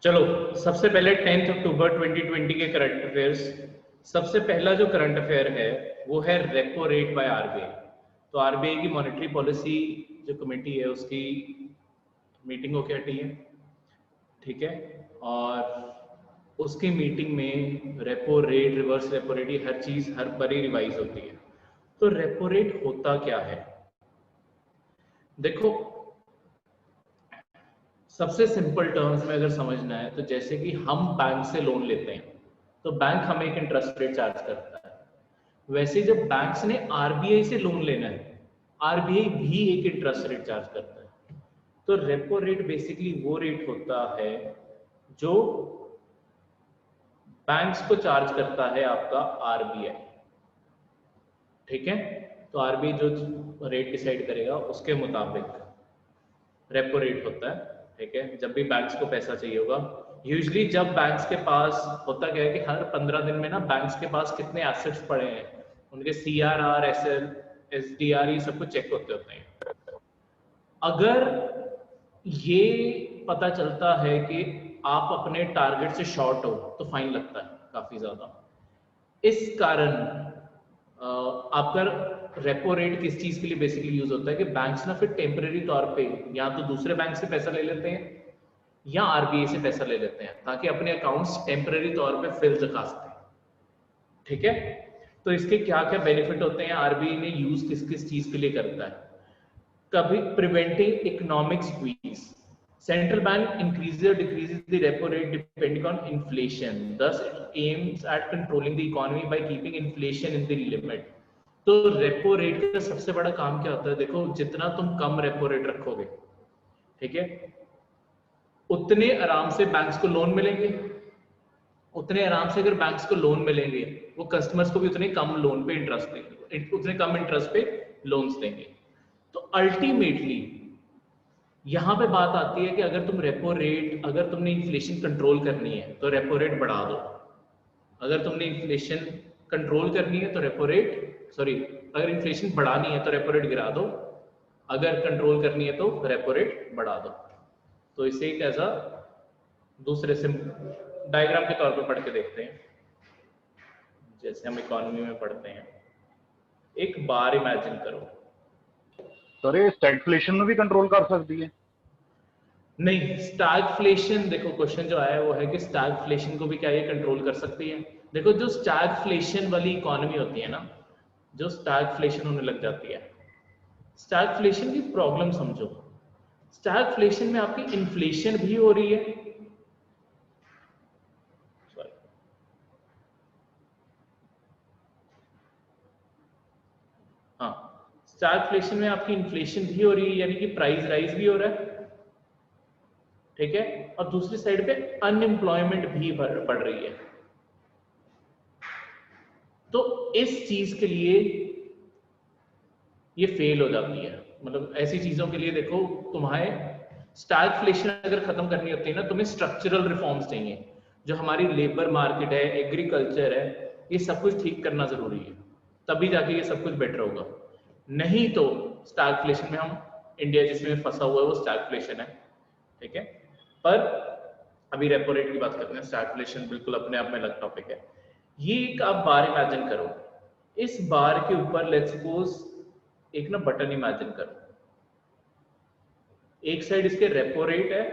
चलो सबसे पहले 10 अक्टूबर 2020 के करंट अफेयर्स। सबसे पहला जो करंट अफेयर है वो है रेपो रेट बाय आरबीआई। तो आरबीआई की मॉनेटरी पॉलिसी जो कमेटी है उसकी मीटिंग होके हटी है, ठीक है। और उसकी मीटिंग में repo rate, reverse repo rate, ये हर चीज हर बारी रिवाइज होती है। तो रेपो रेट होता क्या है? देखो, सबसे सिंपल टर्म्स में अगर समझना है तो जैसे कि हम बैंक से लोन लेते हैं तो बैंक हमें एक इंटरेस्ट रेट चार्ज करता है। वैसे जब बैंक्स ने आरबीआई से लोन लेना है, आरबीआई भी एक इंटरेस्ट रेट चार्ज करता है। तो रेपो रेट बेसिकली वो रेट होता है जो बैंक्स को चार्ज करता है आपका आरबीआई, ठीक है। तो आरबीआई जो रेट डिसाइड करेगा उसके मुताबिक रेपो रेट होता है, ठीक है। जब भी बैंक्स को पैसा चाहिए होगा, यूजुअली जब बैंक्स के पास होता क्या है कि हर 15 दिन में ना बैंक्स के पास कितने एसेट्स पड़े हैं, उनके सीआरआर, एसएल, एसडीआर, ये सब कुछ चेक होते हैं। अगर ये पता चलता है कि आप अपने टारगेट से शॉर्ट हो तो फाइन लगता है काफी ज्यादा। इस कारण आपका रेपो रेट किस चीज के लिए बेसिकली यूज होता है कि बैंक्स ना फिर टेम्परेरी तौर पे या तो दूसरे बैंक से पैसा ले लेते हैं या आरबीआई से पैसा ले लेते हैं ताकि अपने अकाउंट्स टेम्परेरी तौर पे फिल रखा सकें, ठीक है। तो इसके क्या क्या बेनिफिट होते हैं, आरबीआई ने यूज किस किस चीज के लिए करता है? कभी preventing economic squeeze, central bank increases or decreases the repo rate depending on inflation, thus it aims at controlling the economy by keeping inflation in the limit। तो रेपो रेट का सबसे बड़ा काम क्या होता है? देखो, जितना तुम कम रेपो रेट रखोगे, ठीक है, उतने आराम से बैंक्स को लोन मिलेंगे। उतने आराम से अगर बैंक्स को लोन मिलेंगे, वो कस्टमर्स को भी उतने कम लोन पे इंटरेस्ट देंगे, उतने कम इंटरेस्ट पे लोन्स देंगे। तो अल्टीमेटली यहां पे बात आती है कि अगर तुम रेपो रेट, अगर तुमने इन्फ्लेशन कंट्रोल करनी है तो रेपो रेट बढ़ा दो। अगर तुमने इन्फ्लेशन कंट्रोल करनी है तो रेपो रेट, सॉरी, अगर इन्फ्लेशन बढ़ानी है तो रेपो रेट गिरा दो, अगर कंट्रोल करनी है तो रेपो रेट बढ़ा दो। तो इसे एक ऐसा दूसरे से डायग्राम के तौर पर पढ़ के देखते हैं, जैसे हम इकोनॉमी में पढ़ते हैं। एक बार इमेजिन करो। सर ये स्टैगफ्लेशन में भी कंट्रोल कर सकती है? नहीं, स्टैगफ्लेशन, देखो क्वेश्चन जो आया है वो है कि स्टैगफ्लेशन को भी क्या ये कंट्रोल कर सकती है? देखो, जो स्टैगफ्लेशन वाली इकोनॉमी होती है ना, जो स्टैगफ्लेशन होने लग जाती है, स्टैगफ्लेशन की प्रॉब्लम समझो। स्टैगफ्लेशन में आपकी इन्फ्लेशन भी हो रही है, हाँ, स्टैगफ्लेशन में आपकी इन्फ्लेशन भी हो रही है, यानी कि प्राइस राइज भी हो रहा है, ठीक है। और दूसरी साइड पे अनएम्प्लॉयमेंट भी बढ़ रही है। तो इस चीज के लिए ये फेल हो जाती है। मतलब ऐसी चीजों के लिए देखो, तुम्हारे स्टैगफ्लेशन अगर खत्म करनी होती है ना, तुम्हें स्ट्रक्चरल रिफॉर्म्स चाहिए। जो हमारी लेबर मार्केट है, एग्रीकल्चर है, ये सब कुछ ठीक करना जरूरी है, तभी जाके ये सब कुछ बेटर होगा। नहीं तो स्टैगफ्लेशन में हम, इंडिया जिसमें फंसा हुआ है वो स्टैगफ्लेशन है, ठीक है। पर अभी रेपो रेट की बात करते हैं, स्टैगफ्लेशन बिल्कुल अपने आप में अलग टॉपिक है। ये एक आप बार इमेजिन करो, इस बार के ऊपर लेट्स सपोज एक ना बटन इमेजिन करो, एक साइड इसके रेपो रेट है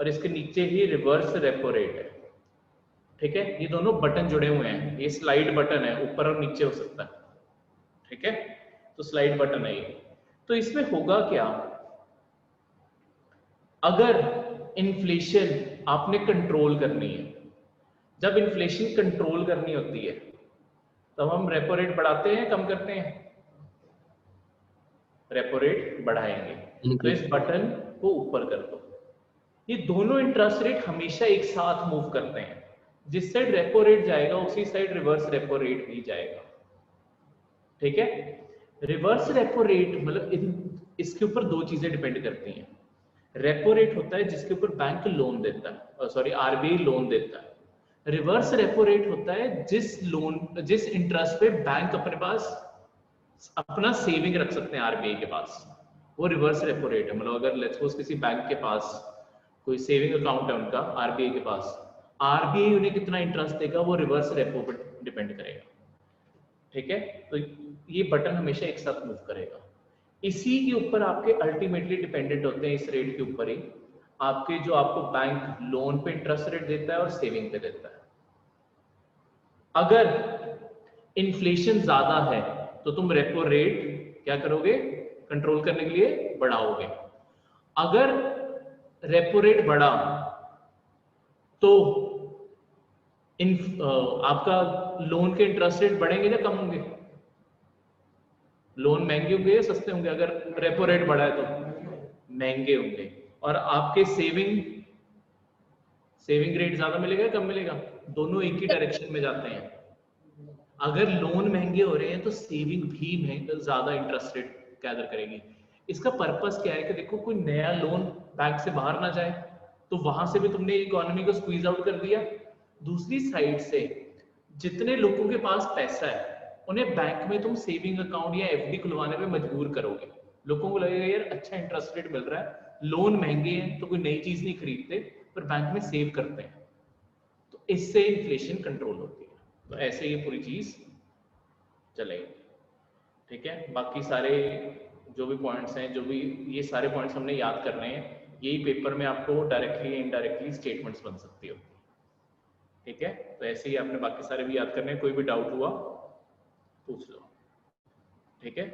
और इसके नीचे ही रिवर्स रेपो रेट है, ठीक है। ये दोनों बटन जुड़े हुए हैं, ये स्लाइड बटन है, ऊपर और नीचे हो सकता है, ठीक है। तो स्लाइड बटन है ये। तो इसमें होगा क्या, अगर इन्फ्लेशन आपने कंट्रोल करनी है, जब इन्फ्लेशन कंट्रोल करनी होती है तब हम रेपो रेट बढ़ाते हैं, कम करते हैं? रेपो रेट बढ़ाएंगे। तो इस बटन को ऊपर कर दो। ये दोनों इंटरेस्ट रेट हमेशा एक साथ मूव करते हैं, जिस साइड रेपो रेट जाएगा उसी साइड रिवर्स रेपो रेट भी जाएगा, ठीक है। रिवर्स रेपो रेट मतलब इसके ऊपर दो चीजें डिपेंड करती हैं। रेपो रेट होता है जिसके ऊपर बैंक लोन देता है, सॉरी आरबीआई लोन देता है। रिवर्स रेपो रेट होता है जिस इंटरेस्ट पे बैंक अपने पास अपना सेविंग रख सकते हैं आरबीआई के पास, वो रिवर्स रेपो रेट है। मतलब अगर लेट्स सपोज किसी बैंक के पास कोई सेविंग अकाउंट है उनका आरबीआई के पास, आरबीआई उन्हें कितना इंटरेस्ट देगा वो रिवर्स रेपो पर डिपेंड करेगा, ठीक है। तो ये बटन हमेशा एक साथ मूव करेगा, इसी के ऊपर आपके अल्टीमेटली डिपेंडेंट होते हैं, इस रेट के ऊपर ही आपके जो आपको बैंक लोन पे इंटरेस्ट रेट देता है और सेविंग पे देता है। अगर इन्फ्लेशन ज्यादा है तो तुम रेपो रेट क्या करोगे, कंट्रोल करने के लिए बढ़ाओगे। अगर रेपो रेट बढ़ा तो आपका लोन के इंटरेस्ट रेट बढ़ेंगे या कम होंगे? लोन महंगे होंगे या सस्ते होंगे? अगर रेपो रेट बढ़ा है तो महंगे होंगे। और आपके सेविंग रेट ज्यादा मिलेगा या कम मिलेगा? दोनों एक ही डायरेक्शन में जाते हैं। अगर लोन महंगे हो रहे हैं तो सेविंग भी ज्यादा इंटरेस्ट रेट गैदर करेगी। इसका पर्पस क्या है कि देखो कोई नया लोन बैंक से बाहर ना जाए, तो वहां से भी तुमने इकोनॉमी को स्क्वीज आउट कर दिया। दूसरी साइड से जितने लोगों के पास पैसा है उन्हें बैंक में तुम सेविंग अकाउंट या एफडी खुलवाने में मजबूर करोगे। लोगों को लगेगा यार अच्छा इंटरेस्ट रेट मिल रहा है, लोन महंगे हैं तो कोई नई चीज नहीं खरीदते पर बैंक में सेव करते हैं, तो इससे इन्फ्लेशन कंट्रोल होती है। तो ऐसे ये पूरी चीज चलेगी, ठीक है। बाकी सारे जो भी पॉइंट्स हैं, जो भी ये सारे पॉइंट्स हमने याद करने हैं, यही पेपर में आपको डायरेक्टली इनडायरेक्टली स्टेटमेंट्स बन सकती होती है, ठीक है। तो ऐसे ही आपने बाकी सारे भी याद करने हैं, कोई भी डाउट हुआ पूछ लो, ठीक है।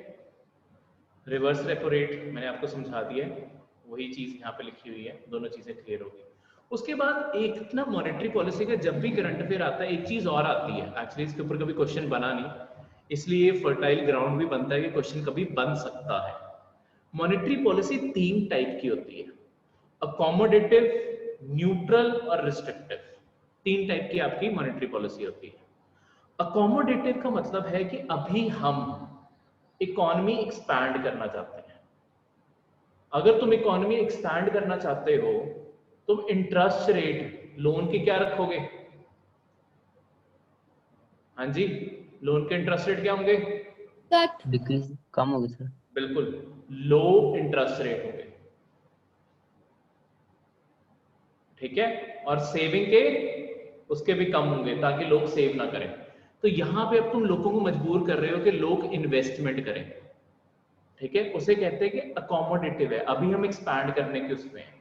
रिवर्स रेपो रेट मैंने आपको समझा दिया है, वही चीज यहाँ पे लिखी हुई है, दोनों चीजें क्लियर होगी। उसके बाद एक ना मॉनेटरी पॉलिसी का जब भी करंट अफेयर आता है एक चीज और आती है, एक्चुअली इसके ऊपर कभी क्वेश्चन बना नहीं, इसलिए फर्टाइल ग्राउंड भी बनता है कि क्वेश्चन कभी बन सकता है। मॉनेटरी पॉलिसी 3 टाइप की होती है, अकोमोडेटिव, न्यूट्रल और रिस्ट्रिक्टिव। 3 टाइप की आपकी मॉनेटरी पॉलिसी होती है। अकोमोडेटिव का मतलब है कि अभी हम इकोनॉमी एक्सपैंड करना चाहते हैं। अगर तुम इकोनॉमी एक्सपैंड करना चाहते हो तुम इंटरेस्ट रेट लोन के क्या रखोगे? हाँ जी, लोन के इंटरेस्ट रेट क्या होंगे? डिक्रीज, कम होगी सर। बिल्कुल, लो इंटरेस्ट रेट होंगे, ठीक है। और सेविंग के उसके भी कम होंगे ताकि लोग सेव ना करें। तो यहां पे अब तुम लोगों को मजबूर कर रहे हो कि लोग इन्वेस्टमेंट करें, ठीक है। उसे कहते हैं कि अकोमोडेटिव है, अभी हम एक्सपैंड करने के उसमें हैं,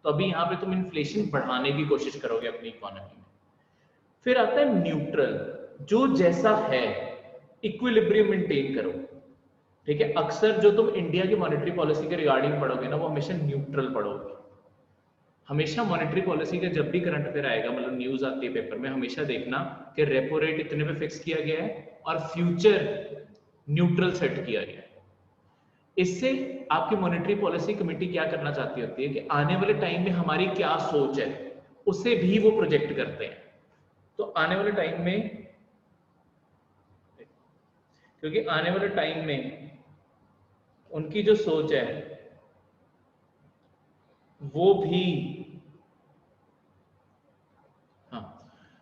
तो अभी यहाँ पे तुम इन्फ्लेशन बढ़ाने की कोशिश करोगे अपनी इकोनॉमी में। फिर आता है न्यूट्रल, जो जैसा है इक्विलिब्रियम मेंटेन करो, ठीक है। अक्सर जो तुम इंडिया की मॉनेटरी पॉलिसी के रिगार्डिंग पढ़ोगे ना वो हमेशा न्यूट्रल पढ़ोगे। हमेशा मॉनेटरी पॉलिसी का जब भी करंट अफेयर आएगा, मतलब न्यूज आती है पेपर में, हमेशा देखना कि रेपो रेट इतने पे फिक्स किया गया है और फ्यूचर न्यूट्रल सेट किया गया है। इससे आपकी मॉनेटरी पॉलिसी कमेटी क्या करना चाहती होती है कि आने वाले टाइम में हमारी क्या सोच है उसे भी वो प्रोजेक्ट करते हैं। तो आने वाले टाइम में, क्योंकि आने वाले टाइम में उनकी जो सोच है वो भी, हाँ,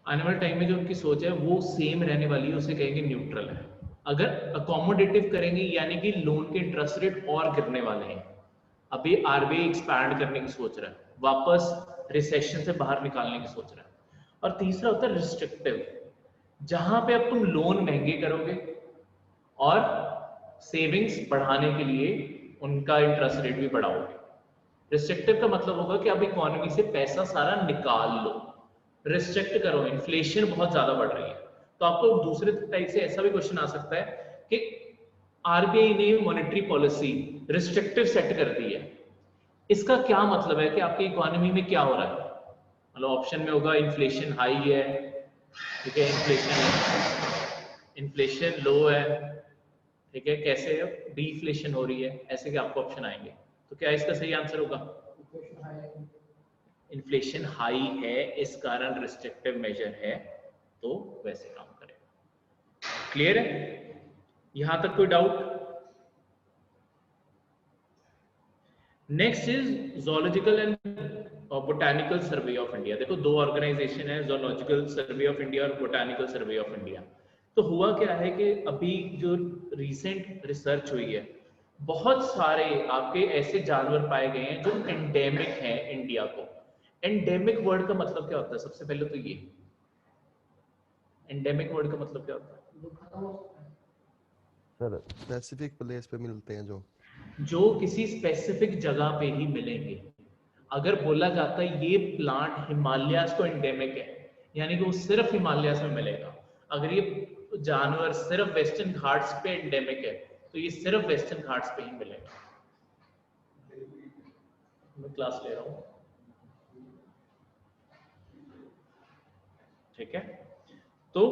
आने वाले टाइम में जो उनकी सोच है वो सेम रहने वाली है, उसे कहेंगे न्यूट्रल है। अगर अकोमोडेटिव करेंगे यानी कि लोन के इंटरेस्ट रेट और गिरने वाले हैं, अभी आरबीआई एक्सपैंड करने की सोच रहा है, वापस रिसेशन से बाहर निकालने की सोच रहा है। और तीसरा होता है रिस्ट्रिक्टिव, जहां पे अब तुम लोन महंगे करोगे और सेविंग्स बढ़ाने के लिए उनका इंटरेस्ट रेट भी बढ़ाओगे। रिस्ट्रिक्टिव का मतलब होगा कि अब इकोनॉमी से पैसा सारा निकाल लो, रिस्ट्रिक्ट करो, इन्फ्लेशन बहुत ज्यादा बढ़ रही है। तो आपको दूसरे टाइप से ऐसा भी क्वेश्चन आ सकता है कि आरबीआई ने मॉनेटरी पॉलिसी रिस्ट्रिक्टिव सेट कर दी है, इसका क्या मतलब है कि आपकी इकोनॉमी में क्या हो रहा है? मतलब ऑप्शन में होगा इन्फ्लेशन हाई है, ठीक है, इन्फ्लेशन लो है, ठीक है, कैसे डिफ्लेशन हो रही है, ऐसे के आपको ऑप्शन आएंगे। तो क्या इसका सही आंसर होगा? इन्फ्लेशन हाई है इस कारण रिस्ट्रिक्टिव मेजर है, तो वैसे काम करेगा। क्लियर है? यहां तक कोई doubt? Next is zoological and botanical survey of India. देखो दो ऑर्गेनाइजेशन है, ज़ूलॉजिकल सर्वे ऑफ इंडिया और बोटानिकल सर्वे ऑफ इंडिया। तो हुआ क्या है कि अभी जो रिसेंट रिसर्च हुई है, बहुत सारे आपके ऐसे जानवर पाए गए हैं जो एंडेमिक हैं इंडिया को, एंडेमिक वर्ड का मतलब क्या होता है? सबसे पहले तो ये एंडेमिक वर्ड का मतलब क्या होता है? सर स्पेसिफिक प्लेस पे मिलते हैं जो किसी स्पेसिफिक जगह पे ही मिलेंगे। अगर बोला जाता है ये प्लांट हिमालयास को एंडेमिक है, यानी कि वो सिर्फ हिमालयास में मिलेगा। अगर ये जानवर सिर्फ वेस्टर्न घाट्स पे एंडेमिक है तो ये सिर्फ वेस्टर्न घाट्स पे ही मिलेगा। मैं क्लास ले रहा हूँ, ठीक है? तो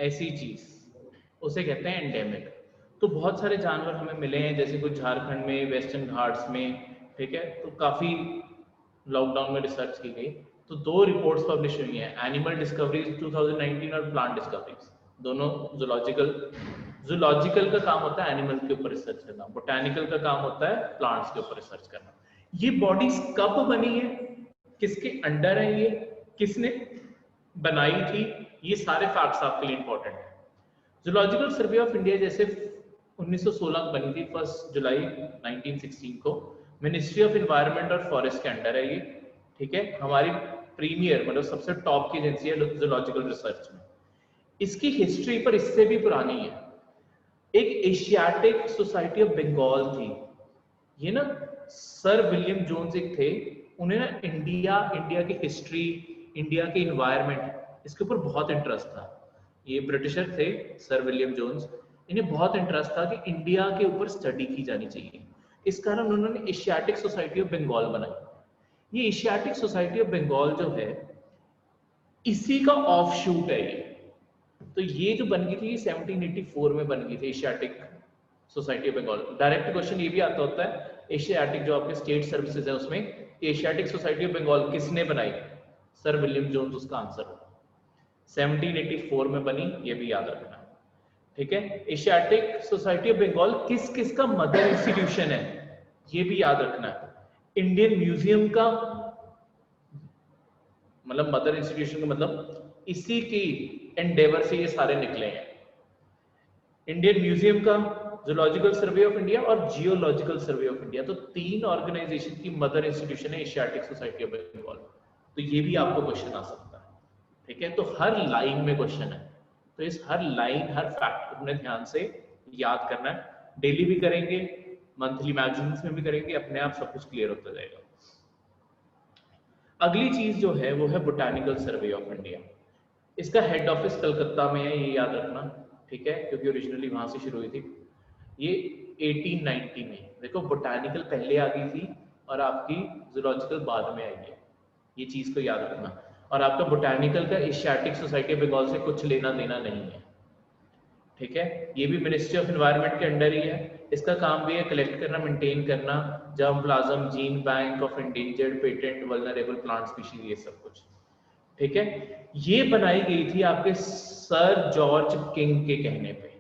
ऐसी चीज उसे कहते हैं एंडेमिक। तो बहुत सारे जानवर हमें मिले हैं, जैसे कुछ झारखंड में, वेस्टर्न घाट्स में, ठीक है? तो काफी लॉकडाउन में रिसर्च की गई, तो 2 रिपोर्ट्स पब्लिश हुई हैं, एनिमल डिस्कवरीज 2019 और प्लांट डिस्कवरीज, दोनों जूलॉजिकल का काम होता है एनिमल के ऊपर रिसर्च करना, बोटैनिकल का काम होता है प्लांट्स के ऊपर रिसर्च करना। ये बॉडीज कब बनी है, किसके अंडर है, ये किसने बनाई थी, ये सारे फैक्ट्स आपके लिए इंपॉर्टेंट है। जूलॉजिकल सर्वे ऑफ इंडिया जैसे 1916 को बनी थी, 1 जुलाई 1916 को, मिनिस्ट्री ऑफ एनवायरनमेंट और फॉरेस्ट के अंडर है ये, ठीक है? हमारी प्रीमियर मतलब सबसे टॉप की एजेंसी है जूलॉजिकल रिसर्च में। इसकी हिस्ट्री पर इससे भी पुरानी है। एक एशियाटिक सोसाइटी ऑफ बंगाल थी, ये ना सर विलियम जोन्स एक थे, उन्हें ना इंडिया की हिस्ट्री, इंडिया के इन्वायरमेंट, इसके ऊपर बहुत इंटरेस्ट था। ये ब्रिटिशर थे सर विलियम जोन्स, इन्हें बहुत इंटरेस्ट था कि इंडिया के ऊपर स्टडी की जानी चाहिए। इस कारण उन्होंने एशियाटिक सोसाइटी ऑफ बंगाल बनाई। ये एशियाटिक सोसाइटी ऑफ बंगाल जो है इसी का ऑफशूट है ये। तो ये जो बन गई थी 1784 में बन गई थी Asiatic Society of Bengal. Direct question ये भी आता होता है, एशियाटिक जो आपके स्टेट सर्विसेज है उसमें एशियाटिक सोसाइटी ऑफ बंगाल किसने बनाई? सर विलियम जोन्स उसका आंसर होगा। 1784 में बनी, ये भी याद रखना, ठीक है? एशियाटिक सोसाइटी ऑफ बंगाल किस किस का मदर इंस्टीट्यूशन है, ये भी याद रखना है। इंडियन म्यूजियम का मतलब मदर इंस्टीट्यूशन का मतलब इसी की एंडेवर से ये सारे निकले हैं। इंडियन म्यूजियम का, जूलॉजिकल सर्वे ऑफ इंडिया और जियोलॉजिकल सर्वे ऑफ इंडिया, तो 3 ऑर्गेनाइजेशन की मदर इंस्टीट्यूशन है एशियाटिक सोसाइटी ऑफ बंगाल। तो ये भी आपको क्वेश्चन आ सकता है, ठीक है? तो हर लाइन में क्वेश्चन है, तो इस हर लाइन, हर फैक्ट को अपने ध्यान से याद करना है। डेली भी करेंगे, मंथली मैगजीन्स में भी करेंगे, अपने आप सब कुछ क्लियर होता जाएगा। अगली चीज जो है वो है बोटैनिकल सर्वे ऑफ इंडिया। इसका हेड ऑफिस कलकत्ता में है, ये याद रखना, ठीक है? क्योंकि ओरिजिनली वहां से शुरू हुई थी। ये 1890 में, देखो बोटैनिकल पहले आ गई थी और आपकी जूलॉजिकल बाद में आई है, ये चीज को याद रखना। और आपका बोटैनिकल का एशियाटिक सोसाइटी ऑफ बंगाल से कुछ लेना देना नहीं है, ठीक है? ये भी मिनिस्ट्री ऑफ एनवायरनमेंट के अंडर ही है। इसका काम भी है कलेक्ट करना, मेंटेन करना, germ plasm, gene bank of endangered, patent, vulnerable plant species, ये सब कुछ, ठीक है? ये बनाई गई थी आपके सर जॉर्ज किंग के कहने पे।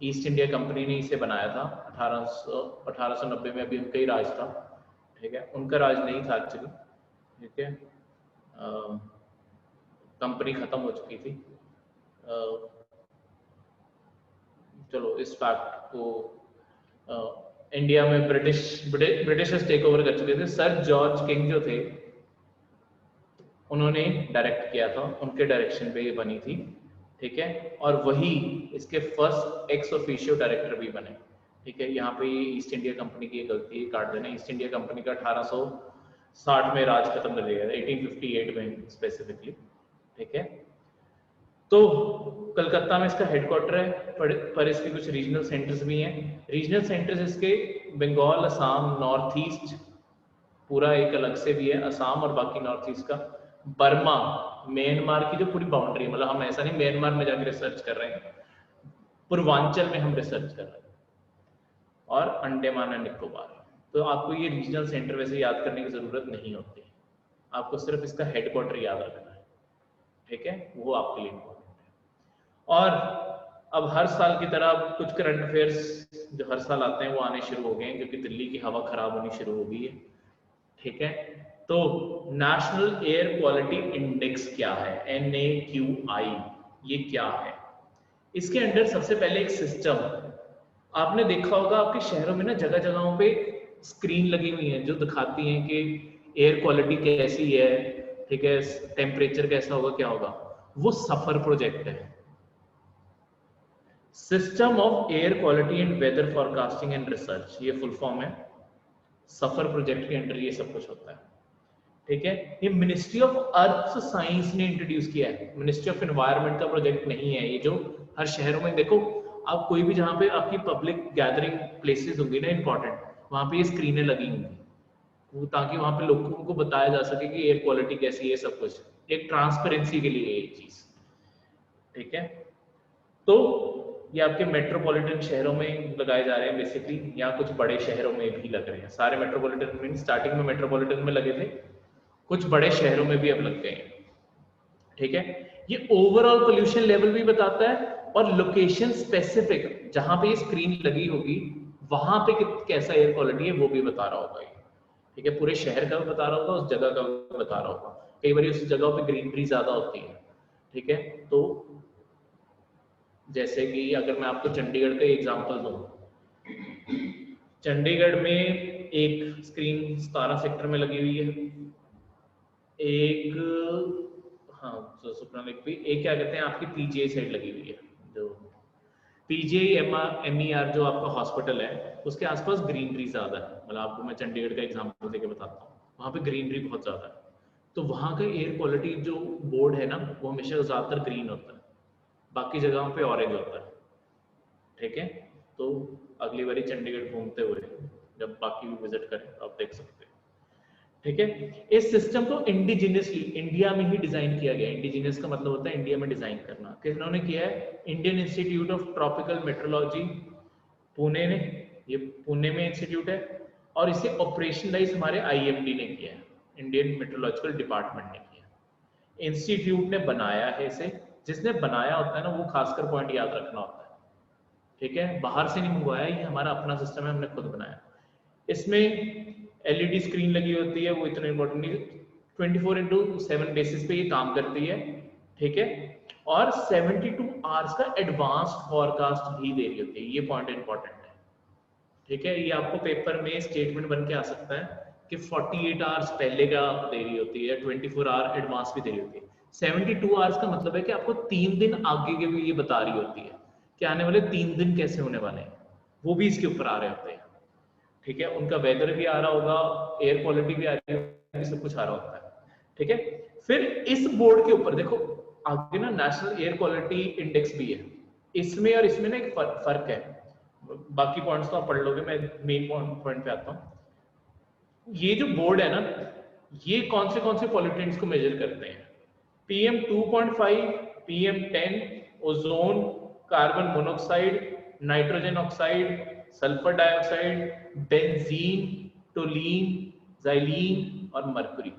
ईस्ट इंडिया कंपनी ने इसे बनाया था 1890 में, अभी उनका ही राज था, ठीक है? उनका राज नहीं था एक्चुअली, ठीक है? कंपनी खत्म हो चुकी थी। चलो इस फैक्ट को इंडिया में ब्रिटिशर्स टेक ओवर कर चुके थे। सर जॉर्ज किंग जो थे उन्होंने डायरेक्ट किया था, उनके डायरेक्शन पे ये बनी थी, ठीक है? और वही इसके फर्स्ट एक्स ऑफिशियो डायरेक्टर भी बने, ठीक है? यहाँ पे ईस्ट इंडिया कंपनी की गलती काट देना, ईस्ट इंडिया कंपनी का 1860 में राज खत्म कर दिया था, 1858 में स्पेसिफिकली, ठीक है? तो कलकत्ता में इसका हेडक्वार्टर है, पर इसके कुछ रीजनल सेंटर्स भी हैं। रीजनल सेंटर्स इसके बंगाल, असम, नॉर्थ ईस्ट पूरा एक अलग से भी है, असम और बाकी नॉर्थ ईस्ट का, बर्मा, म्यांमार की जो पूरी बाउंड्री है, मतलब हम ऐसा नहीं म्यांमार में जाकर रिसर्च कर रहे हैं, पूर्वांचल में हम रिसर्च कर रहे हैं, और अंडमान एंड निकोबार। तो आपको ये रीजनल सेंटर वैसे याद करने की जरूरत नहीं होती, आपको सिर्फ इसका हेडक्वार्टर याद रखना है, ठीक है? वो आपके लिए इम्पोर्टेंट है। और अब हर साल की तरह कुछ करंट अफेयर्स जो हर साल आते हैं वो आने शुरू हो गए हैं, क्योंकि दिल्ली की हवा खराब होनी शुरू हो गई है, ठीक है? तो नेशनल एयर क्वालिटी इंडेक्स क्या है, NAQI, ये क्या है? इसके अंडर सबसे पहले एक सिस्टम, आपने देखा होगा आपके शहरों में ना जगह जगहों पे स्क्रीन लगी हुई है जो दिखाती हैं कि एयर क्वालिटी कैसी है, ठीक है, टेम्परेचर कैसा होगा, क्या होगा, वो सफर प्रोजेक्ट है। System of air quality and weather forecasting and research, ये फुल फॉर्म है। सफर प्रोजेक्ट के अंडर ये सब कुछ होता है, ठीक है। ये मिनिस्ट्री ऑफ अर्थ साइंस ने इंट्रोड्यूस किया है, मिनिस्ट्री ऑफ एनवायरनमेंट का प्रोजेक्ट नहीं है ये। जो हर शहरों में देखो आप, कोई भी जहाँ पे आपकी पब्लिक गैदरिंग प्लेसेस होंगी ना इंपॉर्टेंट, वहाँ पे ये स्क्रीनें लगी होंगी, ताकि वहाँ पे लोगों को बताया जा सके कि एयर क्वालिटी कैसी है, सब कुछ एक ट्रांसपेरेंसी के लिए ये चीज, ठीक है। तो ये आपके मेट्रोपॉलिटन शहरों में लगाए जा रहे हैं बेसिकली, या कुछ बड़े शहरों में भी लग रहे हैं। सारे मेट्रोपॉलिटन में, स्टार्टिंग में मेट्रोपॉलिटन में लगे थे, कुछ बड़े शहरों में भी अब लग गए हैं, ठीक है। ये ओवरऑल पोल्यूशन लेवल भी बताता है और लोकेशन स्पेसिफिक जहां पे ये स्क्रीन लगी होगी वहां पे कैसा एयर क्वालिटी है वो भी बता रहा होगा ये, ठीक है। पूरे शहर का भी बता रहा होगा, उस जगह का भी बता रहा होगा। कई बार उस जगह पे ग्रीनरी ज्यादा होती है, ठीक है। तो जैसे कि अगर मैं आपको चंडीगढ़ का एग्जांपल दूं, चंडीगढ़ में एक स्क्रीन 17 सेक्टर में लगी हुई है, एक हाँ तो सुपना लेक भी, एक क्या कहते हैं आपकी पीजीआई साइड लगी हुई है, जो पीजीआई MER जो आपका हॉस्पिटल है उसके आसपास ग्रीनरी ज्यादा है। मतलब आपको मैं चंडीगढ़ का एग्जांपल देके बताता हूँ, वहाँ पे ग्रीनरी बहुत ज्यादा है, तो वहाँ का एयर क्वालिटी जो बोर्ड है ना वो हमेशा ज्यादातर ग्रीन होता है, बाकी जगहों पे ऑरेंज होता है, ठीक है। तो अगली बारी चंडीगढ़ घूमते हुए जब बाकी भी विजिट करें तो आप देख सकते हैं, ठीक है। इस सिस्टम को इंडिजिनियसली इंडिया में ही डिजाइन किया गया। इंडिजिनियस का मतलब होता है इंडिया में डिजाइन करना। किन्होंने किया है? Indian institute of tropical metrology Pune ने, ये पुणे में इंस्टीट्यूट है, और इसे ऑपरेशनलाइज हमारे IMD ने किया है, इंडियन मेट्रोलॉजिकल डिपार्टमेंट ने किया। इंस्टीट्यूट ने बनाया है इसे, जिसने बनाया होता है ना वो खासकर पॉइंट याद रखना होता है, ठीक है। बाहर से नहीं मंगवाया, ये हमारा अपना सिस्टम है, हमने खुद बनाया। इसमें LED स्क्रीन लगी होती है, वो इतना इंपॉर्टेंट नहीं, 24/7 बेसिस पे ये काम करती है, ठीक है। और 72 आवर्स का एडवांस्ड फॉरकास्ट भी दे रही होती है, ये पॉइंट इंपॉर्टेंट है, ठीक है। ये आपको पेपर में स्टेटमेंट बन के आ सकता है कि 48 आवर्स पहले का दे रही होती है, 24 आवर एडवांस भी दे रही होती है। 72 आवर्स का मतलब है कि आपको 3 दिन आगे के भी ये बता रही होती है कि आने वाले 3 दिन कैसे होने वाले हैं, वो भी इसके ऊपर आ रहे होते हैं, ठीक है। उनका वेदर भी आ रहा होगा, एयर क्वालिटी भी आ रही होगी, सब कुछ आ रहा होता है, ठीक है। फिर इस बोर्ड के ऊपर देखो आगे ना नेशनल एयर क्वालिटी इंडेक्स भी है, इसमें और इसमें ना एक फर्क है। बाकी पॉइंट्स तो आप पढ़ लोगे, मैं मेन पॉइंट पे आता हूँ। ये जो बोर्ड है ना, ये कौन से पॉल्यूटेंट्स को मेजर करते हैं? PM 2.5, PM 10, ozone, carbon monoxide, nitrogen oxide, sulphur dioxide, benzene, टोलीन, xylene और मरकरी।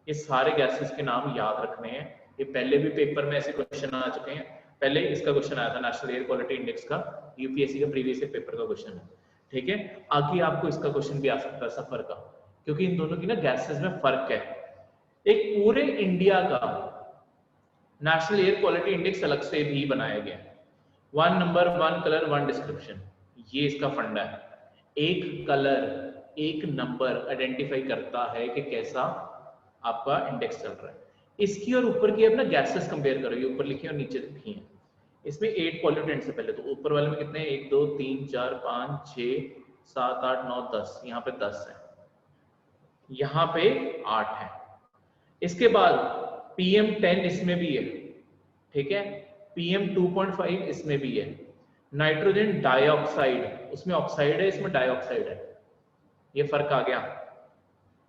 ये सारे गैसेस के नाम याद रखने हैं। ये पहले भी पेपर में ऐसे क्वेश्चन आ चुके हैं। पहले इसका क्वेश्चन आया था नेशनल एयर क्वालिटी इंडेक्स का, UPSC का प्रीवियस ईयर पेपर का क्वेश्चन है, ठीक है। आगे आपको इसका क्वेश्चन भी आ सकता है सफर का, क्योंकि इन दोनों की ना गैसेस में फर्क है। एक पूरे इंडिया का नेशनल एयर क्वालिटी इंडेक्स अलग से भी बनाया गया है। 1 नंबर, 1 कलर, 1 डिस्क्रिप्शन, ये इसका फंडा है। एक कलर, एक नंबर आइडेंटिफाई करता है कि कैसा आपका इंडेक्स चल रहा है। इसकी और ऊपर की अपना गैसेस कंपेयर करो, ये ऊपर लिखी और नीचे लिखी है। इसमें 8 पॉल्यूटेंट्स है पहले तो, ऊपर वाले में कितने हैं? 1 2 3 4 5 6 7 8 9 10, यहाँ पे 10 है, यहाँ पे 8 है। इसके बाद PM 10 इसमें भी है, ठीक है। PM 2.5 इसमें भी है। नाइट्रोजन डाइऑक्साइड, उसमें ऑक्साइड है, इसमें डाइऑक्साइड है, ये फर्क आ गया,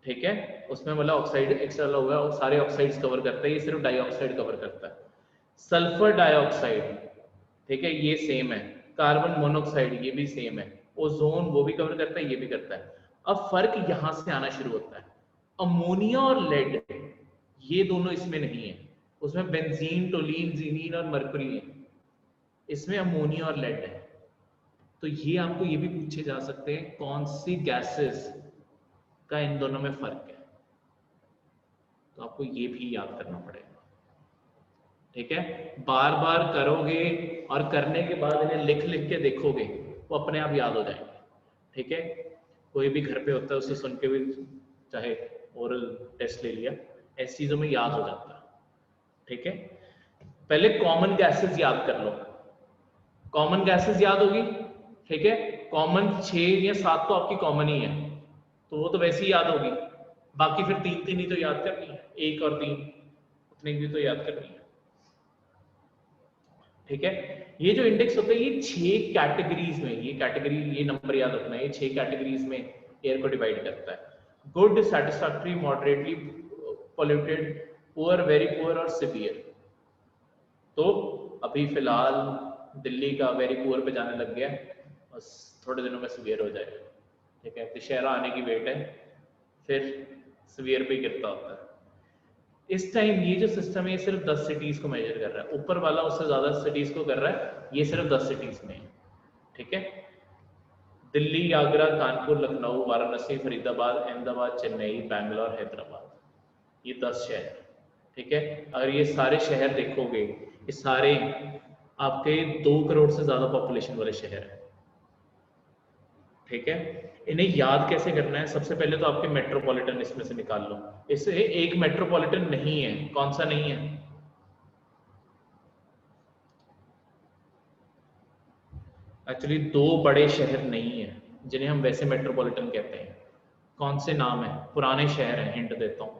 ठीक है। उसमें मतलब ऑक्साइड एक्स्ट्रा होगा, और सारे ऑक्साइड्स कवर करता है, ये सिर्फ डाइऑक्साइड कवर करता है। सल्फर डाइऑक्साइड, ठीक है, ये सेम है। कार्बन मोनोऑक्साइड, ये भी सेम है। ओजोन वो भी कवर करता है, ये भी करता है। अब फर्क यहां से आना शुरू होता है। अमोनिया और लेड, ये दोनों इसमें नहीं है। उसमें बेंजीन, टोलीन, ज़ीनीन और मरकरी है, इसमें अमोनिया और लेड है। तो ये आपको ये भी पूछे जा सकते हैं कौन सी गैसेस का इन दोनों में फर्क है, तो आपको ये भी याद करना पड़ेगा, ठीक है। बार बार करोगे और करने के बाद इन्हें लिख लिख के देखोगे, वो अपने आप याद हो जाएंगे, ठीक है। कोई भी घर पे होता है, उससे सुन के भी चाहे ओरल टेस्ट ले लिया, ऐसी चीजों में याद हो जाता है। ठीक है, पहले कॉमन गैसेस याद कर लो, कॉमन गैसेस याद होगी। ठीक है, कॉमन 6 या 7 तो आपकी कॉमन ही है, तो वो तो वैसे ही याद होगी। बाकी फिर 3 ही तो याद करनी है, 1 और 3 उतनी भी तो याद करनी है। ठीक है, ये जो इंडेक्स होता है ये 6 कैटेगरीज में, ये कैटेगरी, ये नंबर याद रखना है, ये 6 कैटेगरीज में एयर को डिवाइड करता है। Good, satisfactory, moderately polluted, poor, very poor और सिवियर। तो अभी फिलहाल दिल्ली का वेरी पुअर पे जाने लग गया, बस थोड़े दिनों में सिवियर हो जाएगा। ठीक है, दशहरा आने की वेट है, फिर सिवियर पे गिरता होता है। इस टाइम ये जो सिस्टम है ये सिर्फ 10 सिटीज को मेजर कर रहा है, ऊपर वाला उससे ज्यादा सिटीज को कर रहा है, ये सिर्फ 10 सिटीज में है। ठीक है, दिल्ली, आगरा, कानपुर, लखनऊ, वाराणसी, फरीदाबाद, अहमदाबाद, चेन्नई, बैंगलोर, हैदराबाद, ये 10 शहर। ठीक है, अगर ये सारे शहर देखोगे, ये सारे आपके 2 करोड़ से ज्यादा पॉपुलेशन वाले शहर हैं। ठीक है, इन्हें याद कैसे करना है? सबसे पहले तो आपके मेट्रोपॉलिटन इसमें से निकाल लो। इससे एक मेट्रोपॉलिटन नहीं है, कौन सा नहीं है? एक्चुअली 2 बड़े शहर नहीं है जिन्हें हम वैसे मेट्रोपॉलिटन कहते हैं। कौन से नाम है? पुराने शहर हैं, हिंट देता हूं।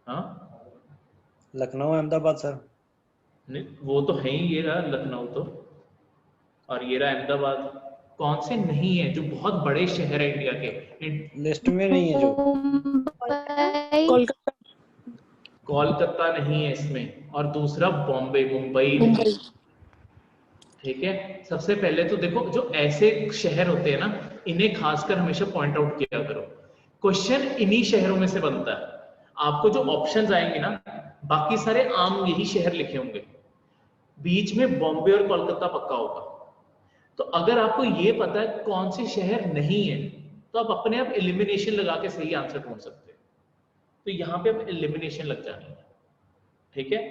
हाँ, लखनऊ, अहमदाबाद सर। नहीं, वो तो है ही, ये रहा लखनऊ तो, और ये रहा अहमदाबाद। कौन से नहीं है जो बहुत बड़े शहर है इंडिया के? लिस्ट में नहीं है जो। कोलकाता। कोलकाता नहीं है इसमें, और दूसरा बॉम्बे, मुंबई नहीं। ठीक है, सबसे पहले तो देखो जो ऐसे शहर होते हैं ना, इन्हें खासकर हमेशा पॉइंट आउट किया करो। क्वेश्चन इन्हीं शहरों में से बनता है। आपको जो ऑप्शंस आएंगे ना, बाकी सारे आम यही शहर लिखे होंगे, बीच में बॉम्बे और कोलकाता पक्का होगा। तो अगर आपको ये पता है कौन से शहर नहीं है, तो आप अपने आप एलिमिनेशन लगा के सही आंसर ढूंढ सकते हैं। तो यहाँ पे अब एलिमिनेशन लग जानी है। ठीक है,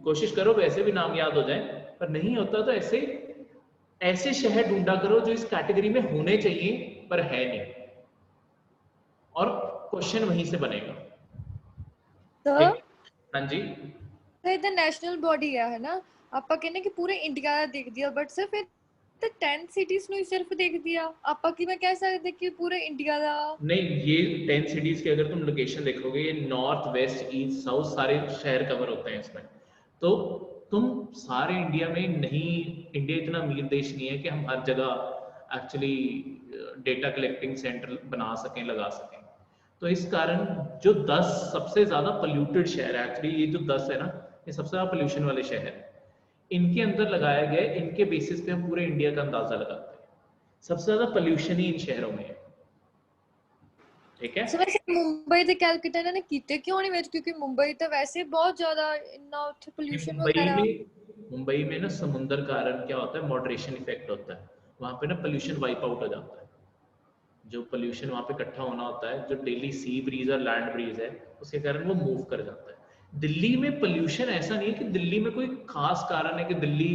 कोशिश करो वैसे भी नाम याद हो जाए, पर नहीं होता तो ऐसे शहर ढूंढा करो जो इस कैटेगरी में होने चाहिए पर है नहीं, और क्वेश्चन वहीं से बनेगा। सर, हाँ जी, इधर नेशनल बॉडी है ना, आपा कहने कि पूरे इंडिया देख दिया, बट सिर्फ तो 10 सिटीज ਨੂੰ सिर्फ देख दिया। आपा की मैं कह सकते कि पूरे इंडिया दा नहीं, ये 10 सिटीज के अगर तुम लोकेशन देखोगे, ये नॉर्थ, वेस्ट, ईस्ट, साउथ सारे शहर कवर होते हैं इसमें। तो तुम सारे इंडिया में नहीं, इंडिया इतना अमीर देश नहीं है कि हम हर जगह एक्चुअली डेटा कलेक्टिंग सेंटर बना सकें, लगा सकें। तो इस कारण जो 10 सबसे ज्यादा पोल्यूटेड शहर है, एक्चुअली ये जो 10 है ना, ये सबसे ज्यादा पोल्यूशन वाले शहर है, इनके अंदर लगाया गया है। इनके बेसिस पे हम पूरे इंडिया का अंदाजा लगाते हैं। सबसे ज्यादा पोल्यूशन ही इन शहरों में है। ठीक है, सो वैसे मुंबई ते कलकत्ता ने कीते क्यों नहीं ਵਿੱਚ, क्योंकि मुंबई तो वैसे बहुत ज्यादा इतना उत्थे पोल्यूशन वगैरह। मुंबई में ना समुद्र कारण क्या होता है, मॉडरेशन इफेक्ट होता है, वहां पे ना पोल्यूशन वाइप आउट हो जाता है। जो पोल्यूशन वहां पे इकट्ठा होना होता है, जो डेली सी ब्रीज और लैंड ब्रीज है, उसके कारण वो मूव कर जाता है। दिल्ली में पोल्यूशन ऐसा नहीं है कि दिल्ली में कोई खास कारण है कि दिल्ली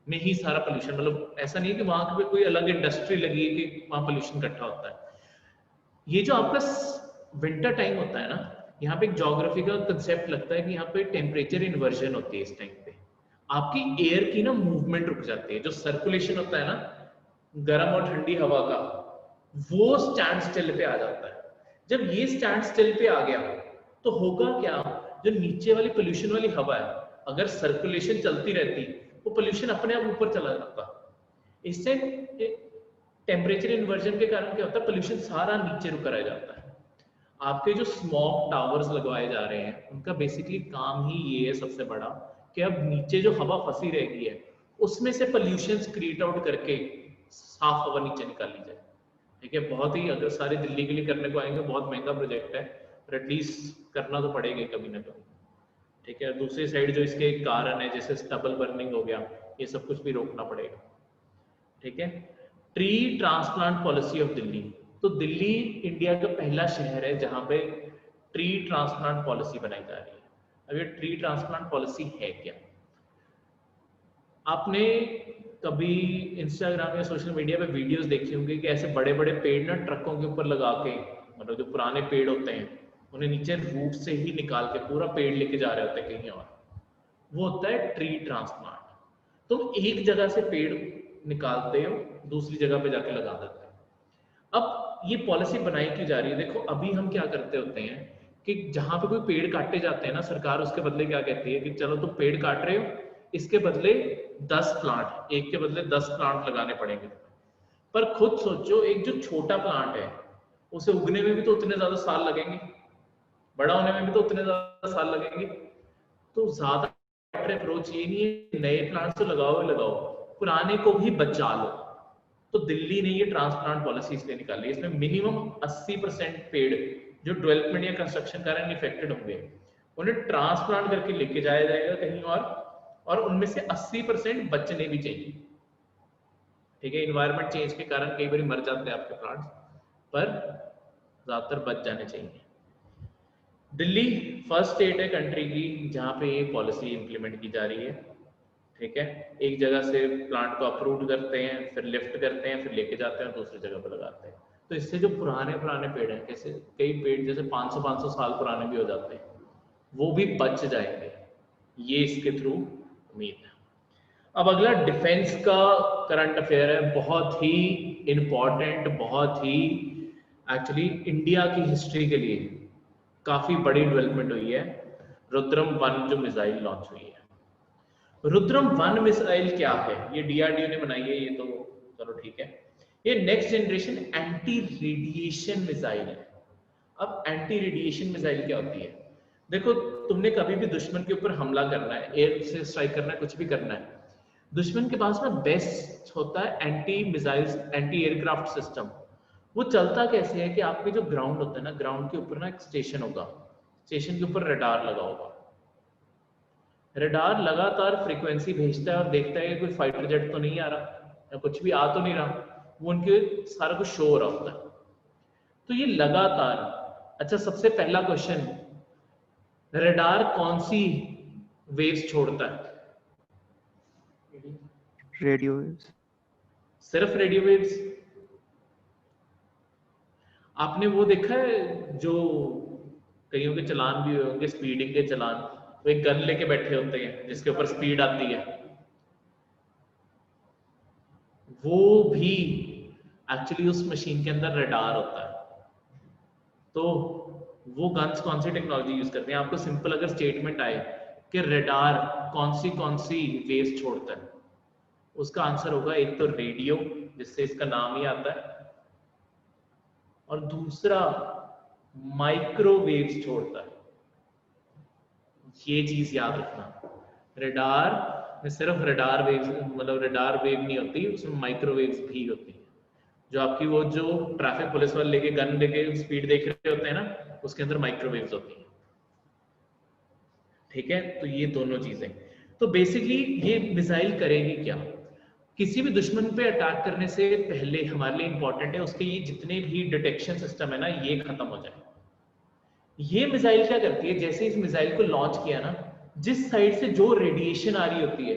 में ही सारा पोल्यूशन, मतलब ऐसा नहीं है कि वहां पे कोई अलग इंडस्ट्री लगी है कि वहां पोल्यूशन इकट्ठा होता है। ये जो आपका विंटर टाइम होता है ना, यहाँ पे एक ज्योग्राफी का कंसेप्ट लगता है कि यहाँ पे टेम्परेचर इन्वर्जन होती है। इस टाइम पे आपकी एयर की ना मूवमेंट रुक जाती है, जो सर्कुलेशन होता है ना गर्म और ठंडी हवा का, वो स्टैंड स्टिल पे आ जाता है। जब ये स्टैंड स्टिल पे आ गया तो होगा क्या, जो नीचे वाली पोल्यूशन वाली हवा है, अगर सर्कुलेशन चलती रहती वो पोल्यूशन अपने आप ऊपर चला जाता। इससे टेम्परेचर इन्वर्जन के कारण क्या होता है, पोल्यूशन सारा नीचे रुका रह जाता है। आपके जो स्मॉग टावर्स लगवाए जा रहे हैं, उनका बेसिकली काम ही ये है सबसे बड़ा, कि अब नीचे जो हवा फंसी रह गई है उसमें से पोल्यूशन क्रिएट आउट करके साफ हवा नीचे निकाली जाए। ठीक है, बहुत ही, अगर सारे दिल्ली के लिए करने को आएंगे बहुत महंगा प्रोजेक्ट है, पर एटलीस्ट करना तो पड़ेगा कभी ना कभी। ठीक है, दूसरी साइड जो इसके कारण है जैसे स्टबल बर्निंग हो गया, ये सब कुछ भी रोकना पड़ेगा। ठीक है, tree transplant policy of Delhi. तो दिल्ली इंडिया का पहला शहर है जहां पे ट्री ट्रांसप्लांट पॉलिसी बनाई जा रही है। अब ये ट्री ट्रांसप्लांट पॉलिसी है क्या? आपने कभी इंस्टाग्राम या सोशल मीडिया पे वीडियोस देखी होंगी कि ऐसे बड़े बड़े पेड़ ना ट्रकों के ऊपर लगा के मतलब जो पुराने पेड़ होते हैं उन्हें नीचे रूट से ही निकाल के पूरा पेड़ लेके जा रहे होते हैं कहीं और, वो होता है ट्री ट्रांसप्लांट। तुम एक जगह से पेड़ निकालते हो दूसरी जगह पे जाके लगा देते हो। अब ये पॉलिसी बनाई क्यों जा रही है? देखो अभी हम क्या करते होते हैं कि जहां पे कोई पेड़ काटे जाते हैं ना, सरकार उसके बदले क्या कहती है कि चलो तुम पेड़ काट रहे हो, इसके बदले 10 प्लांट, एक के बदले 10 प्लांट लगाने पड़ेंगे। पर खुद सोचो, एक जो छोटा प्लांट है उसे उगने में भी तो उतने ज्यादा साल लगेंगे, बड़ा होने में भी तो उतने ज्यादा साल लगेंगे। तो ज्यादा बेटर अप्रोच ये नहीं है नए प्लांट तो लगाओ लगाओ, पुराने को भी बचा लो। तो दिल्ली ने ये ट्रांसप्लांट पॉलिसी इसलिए निकाली है, इसमें मिनिमम 80% पेड़ जो डेवलपमेंट या कंस्ट्रक्शन कारण इफेक्टेड होंगे उन्हें ट्रांसप्लांट करके लेके जाया जाएगा कहीं और उनमें से 80% बचने भी चाहिए। ठीक है, इन्वायरमेंट चेंज के कारण कई बार मर जाते हैं आपके प्लांट्स, पर ज्यादातर बच जाने चाहिए। दिल्ली फर्स्ट स्टेट है कंट्री की जहां पे ये पॉलिसी इंप्लीमेंट की जा रही है। ठीक है, एक जगह से प्लांट को अप्रूव करते हैं, फिर लिफ्ट करते हैं, फिर लेके जाते हैं दूसरी जगह पर लगाते हैं। तो इससे जो पुराने पेड़ हैं, कैसे कई पेड़ जैसे 500 साल पुराने भी हो जाते हैं, वो भी बच जाएंगे, ये इसके थ्रू उम्मीद है। अब अगला डिफेंस का करंट अफेयर है, बहुत ही इंपॉर्टेंट, बहुत ही एक्चुअली इंडिया की हिस्ट्री के लिए काफी बड़ी डेवलपमेंट हुई है। रुद्रम 1 जो मिसाइल लॉन्च हुई है, रुद्रम 1 मिसाइल क्या है? ये डीआरडीओ ने बनाई है, ये तो चलो ठीक है। ये next generation anti radiation missile है। अब एंटी रेडिएशन मिसाइल क्या होती है? देखो, तुमने कभी भी दुश्मन के ऊपर हमला करना है, एयर से स्ट्राइक करना है, कुछ भी करना है, दुश्मन के पास ना बेस्ट होता है anti missiles, anti aircraft system. वो चलता कैसे है कि आपके जो ग्राउंड होता है ना, ग्राउंड के ऊपर ना एक स्टेशन होगा, स्टेशन के ऊपर रडार लगा होगा। रडार लगातार फ्रीक्वेंसी भेजता है और देखता है कि कोई फाइटर जेट तो नहीं आ रहा या कुछ भी आ तो नहीं रहा, वो उनके सारा कुछ शो हो रहा होता है। तो ये लगातार, अच्छा सबसे पहला क्वेश्चन, रडार कौन सी वेव्स छोड़ता है? Radio waves. सिर्फ रेडियो वेव्स? आपने वो देखा है जो कईयों के चलान भी होंगे, स्पीडिंग के चलान, वो एक गन लेके बैठे होते हैं जिसके ऊपर स्पीड आती है, वो भी एक्चुअली उस मशीन के अंदर रडार होता है। तो वो गन्स कौन सी टेक्नोलॉजी यूज करते हैं? आपको सिंपल अगर स्टेटमेंट आए कि रडार कौन सी वेव्स छोड़ता है, उसका आंसर होगा एक तो रेडियो, जिससे इसका नाम ही आता है, और दूसरा माइक्रोवेव्स छोड़ता है। ये चीज याद रखना, रडार में सिर्फ रडार वेव्स, मतलब रडार वेव नहीं होती, उसमें माइक्रोवेव्स भी होती है। जो आपकी वो जो ट्रैफिक पुलिस वाले लेके गन लेके स्पीड देख रहे होते हैं ना, उसके अंदर माइक्रोवेव्स होती हैं। ठीक है, तो ये दोनों चीजें। तो बेसिकली ये मिसाइल करेगी क्या? किसी भी दुश्मन पे अटैक करने से पहले हमारे लिए इंपॉर्टेंट है उसके ये जितने भी डिटेक्शन सिस्टम है ना, ये खत्म हो जाए। ये मिसाइल क्या करती है, जैसे इस मिसाइल को लॉन्च किया ना, जिस साइड से जो रेडिएशन आ रही होती है,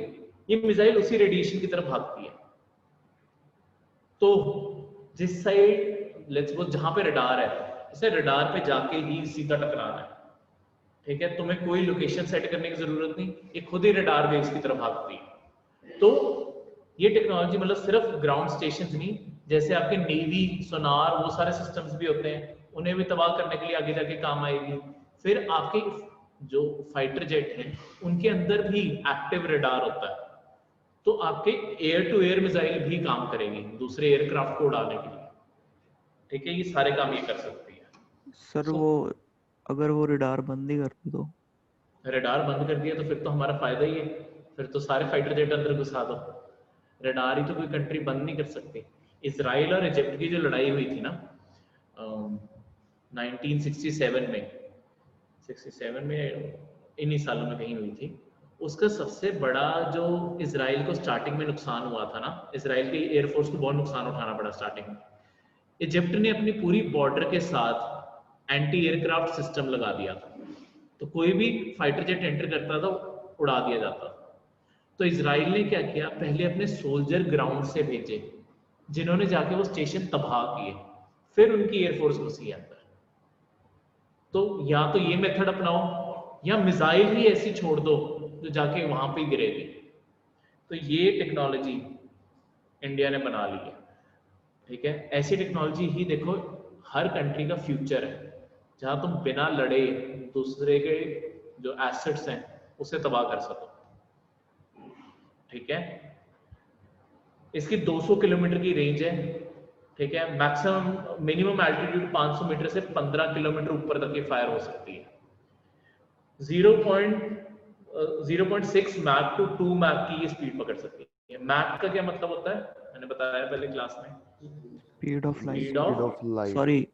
ये मिसाइल उसी रेडिएशन की तरफ भागती है। तो जिस साइड लेट्स सपोज जहां पे रडार है, इसे रडार पे जाके ही सीधा टकराना है। ठीक है, तुम्हें कोई लोकेशन सेट करने की जरूरत नहीं, ये खुद ही रडार वेव्स की तरफ भागती है। तो ये टेक्नोलॉजी मतलब सिर्फ ग्राउंड स्टेशन नहीं, जैसे आपके नेवी, सोनार, वो सारे सिस्टम्स भी होते हैं, उन्हें भी तबाह करने के लिए आगे जाके काम आएगी। फिर आपके जो फाइटर जेट हैं उनके अंदर भी एक्टिव रडार होता है, तो आपके एयर टू एयर मिसाइल भी काम करेगी दूसरे एयरक्राफ्ट को उड़ाने के लिए। ठीक है, ये सारे काम ये कर सकती है। सर वो अगर वो रडार बंद ही कर दी तो? रडार बंद कर दिया तो फिर तो हमारा फायदा ही है, फिर तो सारे फाइटर जेट अंदर घुसा दो। रडार ही तो कोई कंट्री बंद नहीं कर सकती। इजराइल और इजिप्ट की जो लड़ाई हुई थी ना 1967 में, 67 में इन्हीं सालों में कहीं हुई थी, उसका सबसे बड़ा जो इजराइल को स्टार्टिंग में नुकसान हुआ था ना, इजराइल की एयरफोर्स को बहुत नुकसान उठाना पड़ा स्टार्टिंग में। इजिप्ट ने अपनी पूरी बॉर्डर के साथ एंटी एयरक्राफ्ट सिस्टम लगा दिया था, तो कोई भी फाइटर जेट एंटर करता था उड़ा दिया जाता था। तो इजराइल ने क्या किया, पहले अपने सोल्जर ग्राउंड से भेजे जिन्होंने जाके वो स्टेशन तबाह किए, फिर उनकी एयरफोर्स घुसी अंदर। तो या तो ये मेथड अपनाओ या मिसाइल ही ऐसी छोड़ दो जो जाके वहां पे गिरेगी। तो ये टेक्नोलॉजी इंडिया ने बना ली है, ठीक है। ऐसी टेक्नोलॉजी ही देखो हर कंट्री का फ्यूचर है, जहां तुम बिना लड़े दूसरे के जो एसेट्स हैं उसे तबाह कर सको, ठीक है। इसकी 200 किलोमीटर की रेंज है, ठीक है। मैक्सिमम मिनिमम एल्टीट्यूड 500 मीटर से 15 किलोमीटर ऊपर तक ये फायर हो सकती है। 0.6 मैक टू 2 मैक की ये स्पीड पकड़ सकती है। मैक का क्या मतलब होता है, मैंने बताया पहले क्लास में, speed of light, speed Speed of of light. Sorry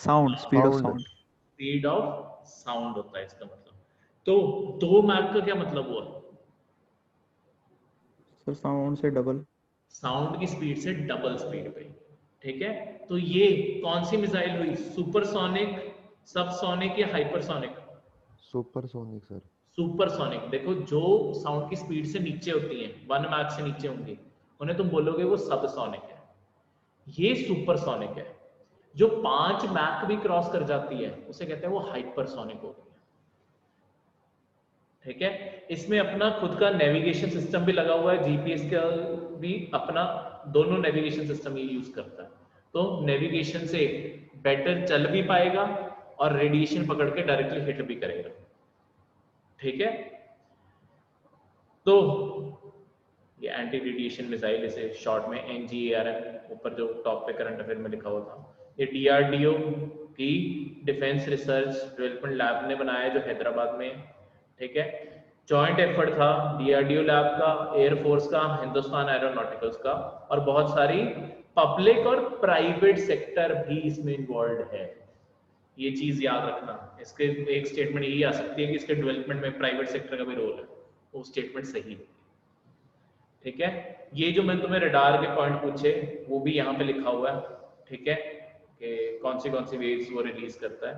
sound, speed of Sound. Sound. Speed of sound होता है इसका मतलब। तो 2 मैक का क्या मतलब हुआ, सर साउंड से डबल। साउंड की स्पीड से डबल स्पीड पे, ठीक है। तो ये कौन सी मिसाइल हुई, सुपरसोनिक, सबसोनिक या हाइपरसोनिक? Supersonic, sir. सुपरसोनिक। देखो जो साउंड की स्पीड से नीचे होती हैं, 1 मैक से नीचे होंगी, उन्हें तुम बोलोगे वो सबसोनिक है। ये सुपरसोनिक है। जो 5 मैक भी क्रॉस कर जाती है उसे कहते हैं वो हाइपरसोनिक हो गई है, ठीक है। इसमें अपना खुद का नेविगेशन सिस्टम भी लगा हुआ है, जीपीएस का भी अपना, दोनों नेविगेशन सिस्टम ये यूज करता है। तो नेविगेशन से बेटर चल भी पाएगा और रेडिएशन पकड़ के डायरेक्टली हिट भी करेगा, ठीक है। तो ये एंटी रेडिएशन मिसाइल, इसे शॉर्ट में NGARM ऊपर जो टॉप पे करंट अफेयर में लिखा हुआ था, ये DRDO की डिफेंस रिसर्च डेवलपमेंट लैब ने बनाया है जो हैदराबाद में, ठीक है। जॉइंट एफर्ट था DRDO लैब का, एयरफोर्स का, हिंदुस्तान एरोनॉटिकल्स का, और बहुत सारी पब्लिक और प्राइवेट सेक्टर भी इसमें इन्वॉल्व है। ये चीज याद रखना। इसके एक स्टेटमेंट यही आ सकती है कि इसके डेवलपमेंट में प्राइवेट सेक्टर का भी रोल है, वो स्टेटमेंट सही है, ठीक है। ये जो मैंने तुम्हें रडार के पॉइंट पूछे वो भी यहाँ पे लिखा हुआ है, ठीक है, कि कौन सी वेव्स वो रिलीज करता है,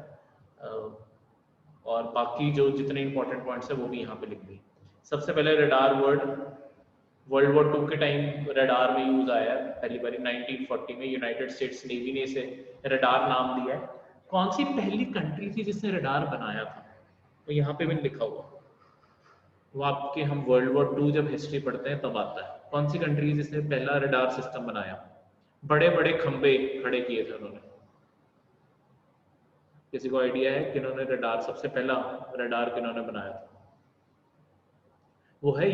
और बाकी जो जितने इंपॉर्टेंट पॉइंट्स है वो भी यहाँ पे लिख दी। सबसे पहले रडार वर्ल्ड वॉर 2 के टाइम रडार में यूज आया है पहली बार 1940 में। यूनाइटेड स्टेट्स नेवी ने इसे रडार नाम दिया है। कौन सी पहली कंट्री थी जिसने रडार बनाया था, तो यहाँ पे भी लिखा हुआ, वो आपके, हम वर्ल्ड वॉर 2 जब हिस्ट्री पढ़ते हैं तब आता है। कौन सी कंट्री जिसने पहला रडार सिस्टम बनाया, बड़े बड़े खंबे खड़े किए थे उन्होंने? किसी को आइडिया है कि इन्होंने रडार, सबसे पहला रडार किन्होंने बनाया था? वो है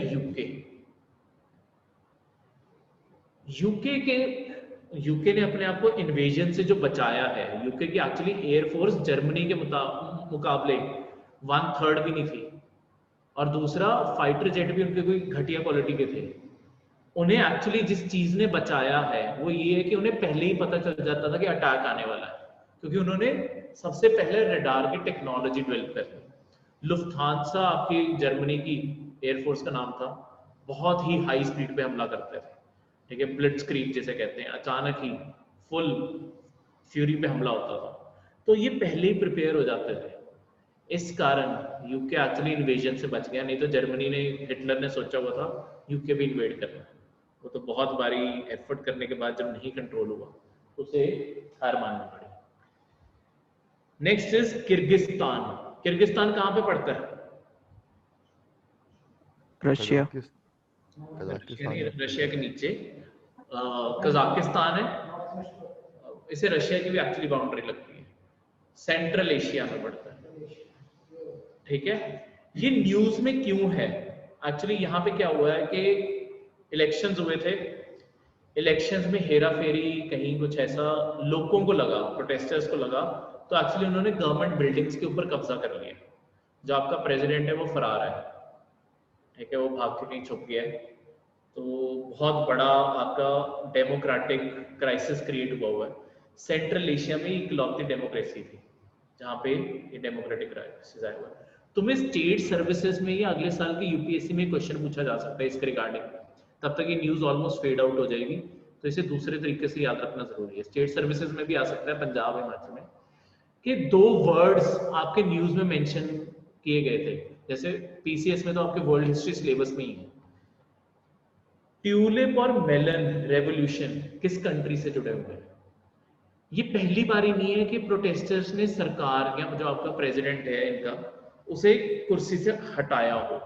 यूके ने अपने आप को इन्वेजन से जो बचाया है। यूके की एक्चुअली एयरफोर्स जर्मनी के मुकाबले 1/3 भी नहीं थी, और दूसरा फाइटर जेट भी उनके कोई घटिया क्वालिटी के थे। उन्हें एक्चुअली जिस चीज ने बचाया है वो ये है कि उन्हें पहले ही पता चल जाता था कि अटैक आने वाला है, क्योंकि उन्होंने सबसे पहले रडार की टेक्नोलॉजी डेवलप कर ली। लुफ्थांसा आपकी जर्मनी की एयरफोर्स का नाम था, बहुत ही हाई स्पीड पे हमला करते थे, ठीक है, ब्लिट्जक्रीग जिसे कहते हैं, अचानक ही फुल फ्यूरी पे हमला होता था। तो ये पहले ही प्रिपेयर हो जाते थे, इस कारण यूके एक्चुअली इन्वेजन से बच गया। नहीं तो जर्मनी ने, हिटलर ने सोचा हुआ था यूके भी इन्वेड करना है, वो तो बहुत बारी एफर्ट करने के बाद जब नहीं कंट्रोल हुआ उसे हार माननी पड़ी। Next is Kyrgyzstan. किर्गिस्तान कहाँ पे पड़ता है? रशिया। रशिया के नीचे कजाकिस्तान है, इसे रशिया की भी एक्चुअली बाउंड्री लगती है, सेंट्रल एशिया में पड़ता है, ठीक है। ये न्यूज में क्यों है? एक्चुअली यहाँ पे क्या हुआ है कि इलेक्शंस हुए थे, इलेक्शंस में हेरा फेरी, कहीं कुछ ऐसा लोगों को लगा, प्रोटेस्टर्स को लगा, तो एक्चुअली उन्होंने गवर्नमेंट बिल्डिंग्स के ऊपर कब्जा कर लिया। जो आपका प्रेसिडेंट है वो फरार है, ठीक है, वो भाग के कहीं छुप गया है। तो बहुत बड़ा आपका डेमोक्रेटिक क्राइसिस क्रिएट हुआ है। सेंट्रल एशिया में इकलौती डेमोक्रेसी थी जहाँ पे ये डेमोक्रेटिक क्राइसिस आया हुआ है। तुम्हें स्टेट सर्विसेज में या अगले साल की यूपीएससी में क्वेश्चन पूछा जा सकता है इसके रिगार्डिंग, तब तक ये न्यूज ऑलमोस्ट फेड आउट हो जाएगी, तो इसे दूसरे तरीके से याद रखना जरूरी है। स्टेट सर्विसेज में भी आ सकता है, पंजाब हिमाचल में, कि 2 वर्ड्स आपके न्यूज में मेंशन किए गए थे। जैसे पीसीएस में तो आपके वर्ल्ड हिस्ट्री सिलेबस में ही है। ट्यूलिप और मेलन रेवोल्यूशन किस कंट्री से जुड़े हुए हैं? ये पहली बारी नहीं है कि प्रोटेस्टर्स ने सरकार या जो आपका प्रेसिडेंट है इनका उसे कुर्सी से हटाया हो।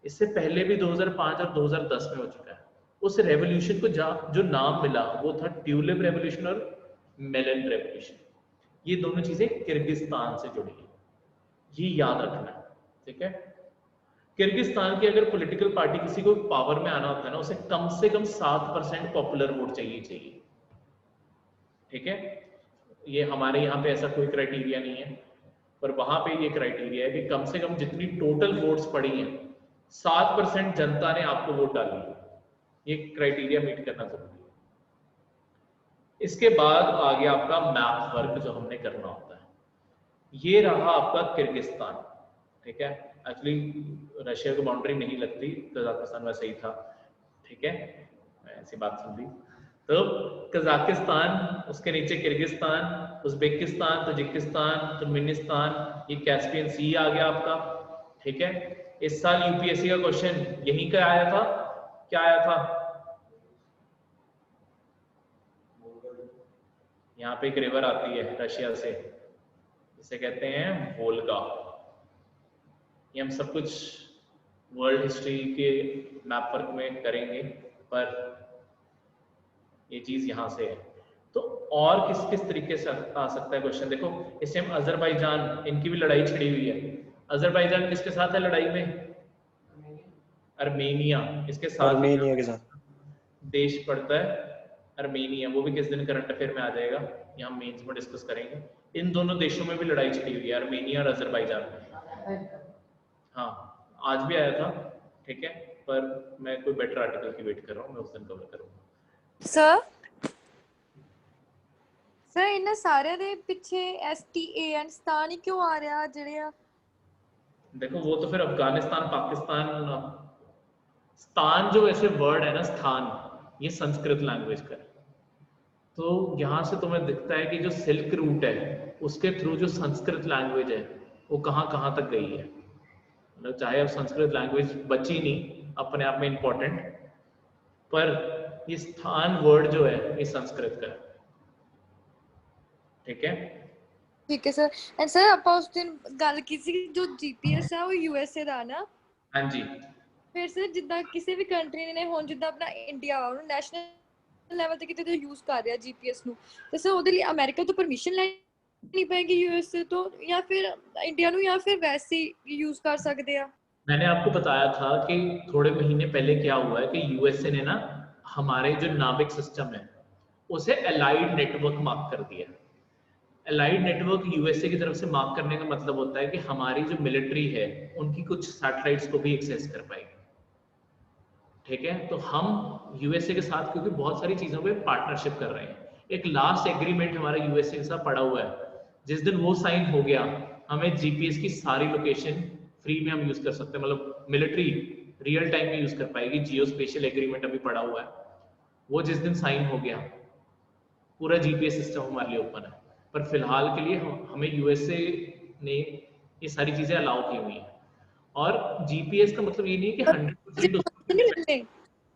इससे पहले भी 2005 और 2010 में हो चुका है। उस रेवोल्यूशन को जो नाम मिला वो था ट्यूलिप रेवोल्यूशन और मेलन रेवोल्यूशन। ये दोनों चीजें किर्गिस्तान से जुड़ी है, ये याद रखना है, ठीक है। किर्गिस्तान की अगर पॉलिटिकल पार्टी किसी को पावर में आना होता है ना, उसे कम से कम 7% पॉपुलर वोट चाहिए, ठीक है। ये हमारे यहाँ पे ऐसा कोई क्राइटेरिया नहीं है, पर वहां पे ये क्राइटेरिया है कि कम से कम जितनी टोटल वोट्स पड़ी हैं 7% जनता ने आपको वोट डाली है, ये क्राइटेरिया मीट करना जरूरी है। इसके बाद आ गया आपका मैप वर्क जो हमने करना होता है। ये रहा आपका किर्गिस्तान, ठीक है। एक्चुअली रशिया को बाउंड्री नहीं लगती, कजाकिस्तान वैसे ही था, ठीक है, ऐसी बात सुन ली। तो कजाकिस्तान, उसके नीचे किर्गिस्तान, उज्बेकिस्तान, तजिकिस्तान, तुर्कमेनिस्तान, ये कैस्पियन सी आ गया आपका, ठीक है। इस साल यूपीएससी का क्वेश्चन यहीं का आया था, क्या आया था, यहाँ पे एक रिवर आती है रशिया से, इसे कहते हैं वोल्गा। ये हम सब कुछ वर्ल्ड हिस्ट्री के मैप वर्क में करेंगे, पर ये चीज यहाँ से है। तो और किस किस तरीके से आ सकता है क्वेश्चन, देखो इस टाइम अजरबैजान, इनकी भी लड़ाई छिड़ी हुई है। अजरबैजान किसके साथ है लड़ाई में, अर्मेनिया, इसके साथ आर्मेनिया के साथ देश पड़ता है अर्मेनिया, वो भी किस दिन करंट अफेयर में आ जाएगा, यहाँ मेंस में डिस्कस करेंगे। इन दोनों देशों में भी लड़ाई छिड़ी हुई है, अर्मेनिया और अजरबैजान। हाँ, आज भी आया था, ठीक है, पर मैं कोई बेटर आर्टिकल की वेट कर रहा हूँ, मैं उस दिन कवर करूँगा। सर इन्हें सारे दे पीछे STAN स्थान ही क्यों आ रहा ਜਿਹੜੇ देखो वो तो फिर अफगानिस्तान, पाकिस्तान, स्थान जो ऐसे वर्ड है ना, स्थान, ये संस्कृत लैंग्वेज का है। तो यहाँ से तुम्हें दिखता है कि जो सिल्क रूट है उसके थ्रू जो संस्कृत लैंग्वेज है वो कहाँ कहाँ तक गई है। मतलब चाहे अब संस्कृत लैंग्वेज बची नहीं अपने आप में इम्पोर्टेंट, पर ये स्थान वर्ड जो है ये संस्कृत का है, ठीक है। ठीक है सर। एंड सर ਆਪਾਂ ਉਸ ਦਿਨ ਗੱਲ ਕੀਤੀ ਸੀ ਜੋ GPS ਹੈ ਉਹ USA ਦਾ ਨਾ। हाँ जी। ਫਿਰ ਸਰ ਜਿੱਦਾਂ ਕਿਸੇ ਵੀ ਕੰਟਰੀ ਨੇ ਹੁਣ ਜਿੱਦਾਂ ਆਪਣਾ ਇੰਡੀਆ ਉਹਨੂੰ ਨੈਸ਼ਨਲ ਲੈਵਲ ਤੇ ਕਿਤੇ ਤੇ ਯੂਜ਼ ਕਰ ਰਿਹਾ GPS ਨੂੰ, ਤੇ ਸਰ ਉਹਦੇ ਲਈ ਅਮਰੀਕਾ ਤੋਂ ਪਰਮਿਸ਼ਨ ਲੈਣੀ ਪੈਗੀ USA ਤੋਂ ਜਾਂ ਫਿਰ ਇੰਡੀਆ ਨੂੰ ਜਾਂ ਫਿਰ ਵੈਸੇ ਹੀ यूज कर सकते हैं। मैंने आपको बताया था कि थोड़े महीने पहले क्या हुआ है कि यूएसए ने ना हमारे जो नाविक सिस्टम है उसे एलाइड नेटवर्क मार्क कर दिया। एलाइड नेटवर्क यूएसए की तरफ से मार्क करने का मतलब होता है कि हमारी जो मिलिट्री है उनकी कुछ सैटेलाइट्स को भी एक्सेस कर पाएगी, ठीक है। तो हम यूएसए के साथ क्योंकि बहुत सारी चीजों पे पार्टनरशिप कर रहे हैं, एक लास्ट एग्रीमेंट हमारा यूएसए के साथ पड़ा हुआ है, जिस दिन वो साइन हो गया हमें जीपीएस की सारी लोकेशन फ्री में हम यूज कर सकते हैं, मतलब मिलिट्री रियल टाइम में यूज कर पाएगी। जियो स्पेशल एग्रीमेंट अभी पड़ा हुआ है, वो जिस दिन साइन हो गया पूरा जीपीएस सिस्टम हमारे लिए ओपन है। पर फिलहाल के लिए हमें यूएसए ने ये सारी चीजें अलाउ की हुई है। और जीपीएस का मतलब ये नहीं है कि 100%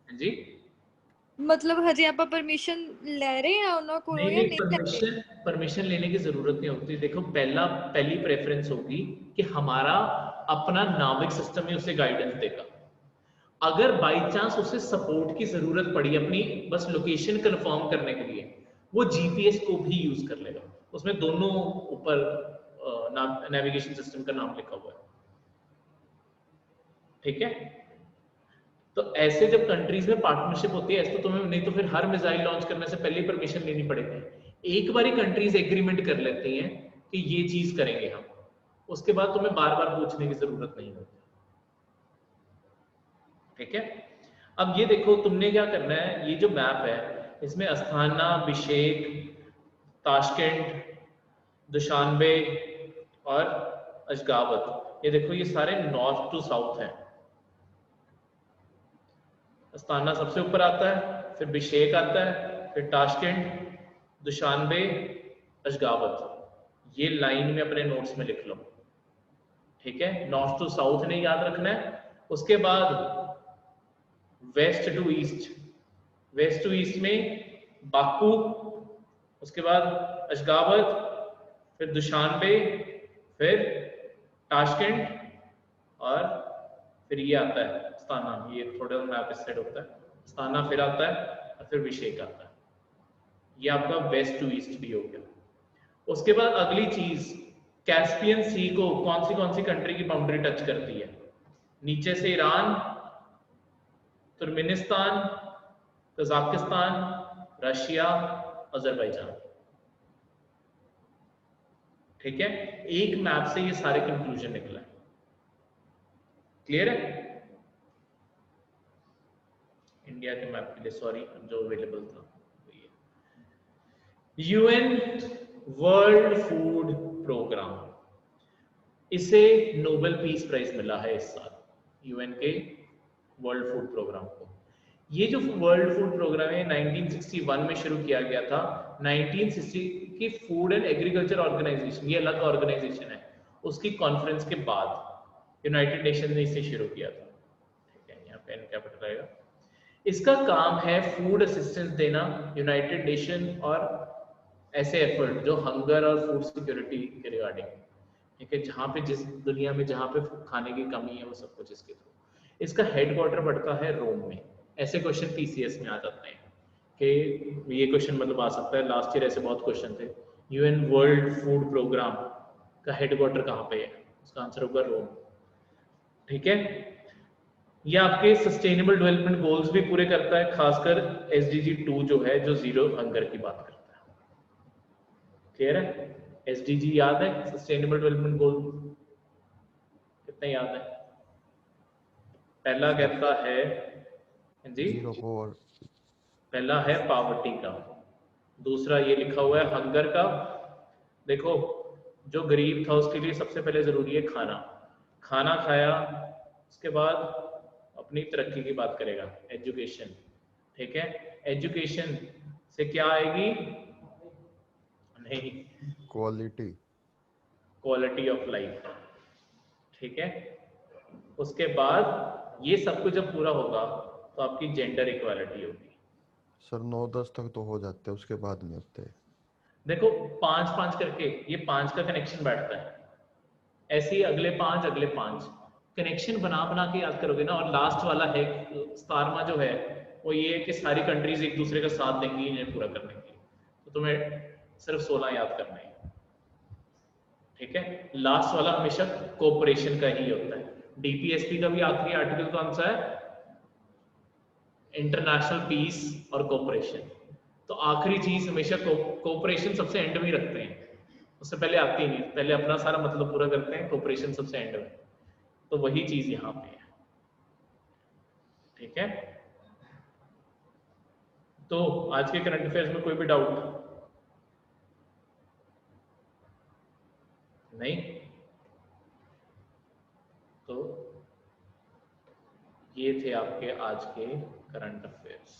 जी, मतलब हजे आप परमिशन ले रहे हैं उन्होंने को या नहीं? परमिशन लेने की जरूरत नहीं होती। देखो पहली प्रेफरेंस होगी कि हमारा अपना नाविक सिस्टम ही उसे गाइडेंस देगा। अगर बाई चांस उसे सपोर्ट की जरूरत पड़ी अपनी बस लोकेशन कंफर्म करने के लिए, वो जीपीएस को भी यूज कर लेगा। उसमें दोनों ऊपर नेविगेशन सिस्टम का नाम लिखा हुआ है, ठीक है। तो ऐसे जब कंट्रीज में पार्टनरशिप होती है ऐसे तो तुम्हें, नहीं तो फिर हर मिसाइल लॉन्च करने से पहले परमिशन लेनी पड़ेगी। एक बार ही कंट्रीज एग्रीमेंट कर लेती हैं कि ये चीज करेंगे हम, उसके बाद तुम्हें बार बार पूछने की जरूरत नहीं होती, ठीक है। अब ये देखो तुमने क्या करना है, ये जो मैप है इसमें अस्थाना, बिशेक, ताशकेंट, दुशानबे और अशगाबत, ये देखो ये सारे नॉर्थ टू साउथ हैं। अस्थाना सबसे ऊपर आता है, फिर बिशेक आता है, फिर ताशकेंट, दुशानबे, अशगाबत। ये लाइन में अपने नोट्स में लिख लो, ठीक है। नॉर्थ टू साउथ नहीं याद रखना है। उसके बाद west to east, west to east में बाकू उसके बाद अशगाबत, फिर दुशानबे, फिर ताशकंद, और फिर ये आता है अस्ताना, ये थोड़ा मैप इस साइड होता है, अस्ताना फिर आता है, और फिर बिश्केक आता है। ये आपका वेस्ट टू ईस्ट भी हो गया। उसके बाद अगली चीज, कैस्पियन सी को कौन सी कंट्री की बाउंड्री टच करती है? नीचे से Iran, Turkmenistan, Kazakhstan, Russia, Azerbaijan. ठीक है, एक मैप से ये सारे कंक्लूजन निकला है। क्लियर है? इंडिया के मैप के लिए सॉरी, जो अवेलेबल था यूएन वर्ल्ड फूड प्रोग्राम, इसे नोबेल पीस प्राइज मिला है इस साल, यूएन के वर्ल्ड फूड प्रोग्राम को। ये जो वर्ल्ड फूड प्रोग्राम है 1961 में शुरू किया गया था। 1960 की फूड एंड एग्रीकल्चर ऑर्गेनाइजेशन, ये अलग ऑर्गेनाइजेशन है, उसकी कॉन्फ्रेंस के बाद यूनाइटेड नेशन ने इसे शुरू किया था। ठीक है, यहाँ पे कैपिटल आएगा। इसका काम है फूड असिस्टेंस देना यूनाइटेड नेशन और ऐसे एफर्ट जो हंगर और फूड सिक्योरिटी के रिगार्डिंग, ठीक है, जहाँ पे जिस दुनिया में जहाँ पे खाने की कमी है वो सब कुछ इसके थ्रू। इसका हेडक्वार्टर पड़ता है रोम में। ऐसे क्वेश्चन पीसीएस में आ जाते हैं कि ये क्वेश्चन मतलब आ सकता है, लास्ट ईयर ऐसे बहुत क्वेश्चन थे, यूएन वर्ल्ड फूड प्रोग्राम का हेडक्वार्टर कहाँ पे है? उसका आंसर होगा रोम। ठीक है, ये आपके सस्टेनेबल डेवलपमेंट गोल्स भी पूरे करता है, खासकर एसडीजी 2 जो है, जो जीरो हंगर की बात करता है। क्लियर है? एसडीजी याद है? सस्टेनेबल डेवलपमेंट गोल कितने याद है? पहला कहता है जी, पहला है पावर्टी का, दूसरा ये लिखा हुआ है हंगर का। देखो, जो गरीब था उसके लिए सबसे पहले जरूरी है खाना, खाना खाया उसके बाद अपनी तरक्की की बात करेगा, एजुकेशन। ठीक है, एजुकेशन से क्या आएगी? नहीं, क्वालिटी ऑफ लाइफ। ठीक है, उसके बाद ये सब कुछ जब पूरा होगा तो आपकी जेंडर इक्वालिटी होगी। सर 9-10 तक तो हो जाते हैं, उसके बाद नहीं होते। देखो 5-5 करके ये 5 का कनेक्शन बैठता है, ऐसे ही अगले 5 कनेक्शन बना बना के याद करोगे ना। और लास्ट वाला है स्टारमा जो है, वो ये है कि सारी कंट्रीज एक दूसरे का साथ देंगी इन्हें पूरा करने के लिए, तो तुम्हें सिर्फ 16 याद करना है। ठीक है, लास्ट वाला हमेशा कोऑपरेशन का ही होता है। डीपीएसपी का भी आखिरी आर्टिकल कौन सा है? इंटरनेशनल पीस और कोऑपरेशन। तो आखिरी चीज हमेशा कोऑपरेशन सबसे एंड में रखते हैं, उससे पहले आती ही नहीं, पहले अपना सारा मतलब पूरा करते हैं, कोऑपरेशन सबसे एंड में। तो वही चीज यहाँ पे है। ठीक है, तो आज के करंट अफेयर्स में कोई भी डाउट नहीं? तो ये थे आपके आज के करंट अफेयर्स।